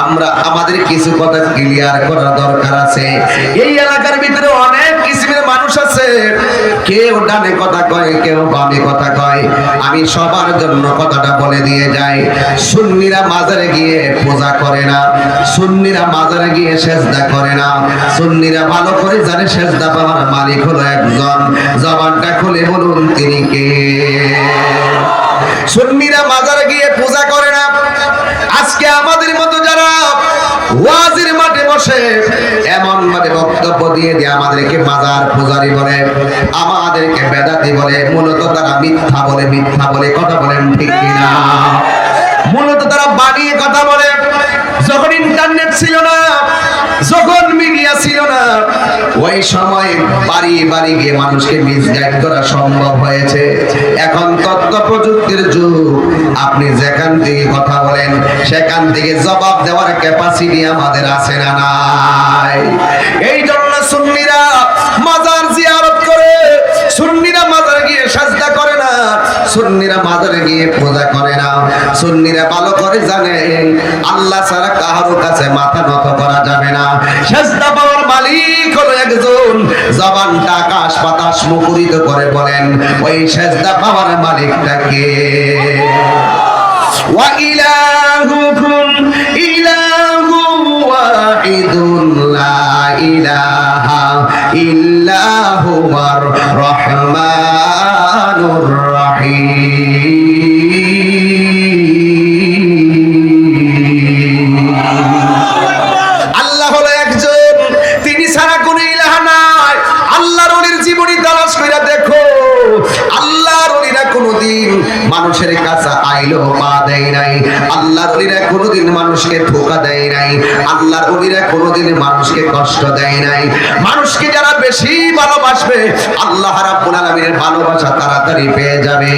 আমরা আমাদের কিছু কথা ক্লিয়ার করার দরকার আছে। এই এলাকার ভিতরে অনেক কিসিমের মানুষ আছে, কেউ ডানে কথা কয়, কেউ বামে কথা কয়। আমি সবার জন্য কথাটা বলে দিয়ে যাই, সুন্নিরা মাজারে গিয়ে পূজা করে না, সুন্নিরা মাজারে গিয়ে সেজদা করে না। সুন্নিরা ভালো করে জানে সেজদা পাওয়ার মালিক হলো একজন। জবানটা খুলে বলুন তিনি কে? সুন্নিরা মাজারে গিয়ে পূজা করে না। আজকে আমাদের মতো যারা ওয়াজের মাঠে বসে এমন ভাবে বক্তব্য দিয়ে আমাদেরকে মাজার পূজারি বলে, আমাদেরকে বেদাতি বলে, মূলত তারা মিথ্যা বলে কথা বলেন ঠিক কিনা? মূলত তারা বানিয়ে কথা বলে। যখন ইন্টারনেট ছিল না, যখন মিডিয়া ছিল না, ওই সময় বাড়ি বাড়ি গিয়ে মানুষকে মিসগাইড করা সম্ভব হয়েছে। এখন তথ্য প্রযুক্তির যুগ, আপনি যেখান থেকে কথা বলেন সেখান থেকে জবাব দেওয়ার ক্যাপাসিটি আমাদের আছে না নাই? এই জন্য সুন্নিরা মাজার জিয়ারত করে, সুন্নিরা মাজারে গিয়ে সাজদা করে না, সুন্নিরা মাজারে গিয়ে পূজা করে না। সুন্নিরা ভালো করে জানে আল্লাহ ছাড়া কারো কাছে মাথা নত করা যাবে না। সাজদা পাওয়ার মালিক হলো একজন। জবানটা আকাশ বাতাস মুখরিত করে বলেন, ওই সাজদা পাওয়ার মালিকটা কে? ওয়া ইলাহুকুম ইলাহু ওয়াহিদুন লা ইলাহা ইল্লা হুয়ার রহমানুর রহিম। আল্লাহ হলো একজন, তিনি ছাড়া কোনো ইলাহ নাই। আল্লাহর ওলির জীবনী তালাশ কইরা দেখো, আল্লাহর ওলিরা কোনোদিন মানুষের কাছে আইলো পা দেয় নাই। আল্লাহর ওলিরা কোনোদিন মানুষকে ধোঁকা দেয় নাই। আল্লাহর ওলিরা কোনোদিন মানুষকে কষ্ট দেয় নাই। মানুষকে যারা বেশি ভালোবাসবে, আল্লাহ রাব্বুল আলামিনের ভালোবাসা তাড়াতাড়ি পেয়ে যাবে।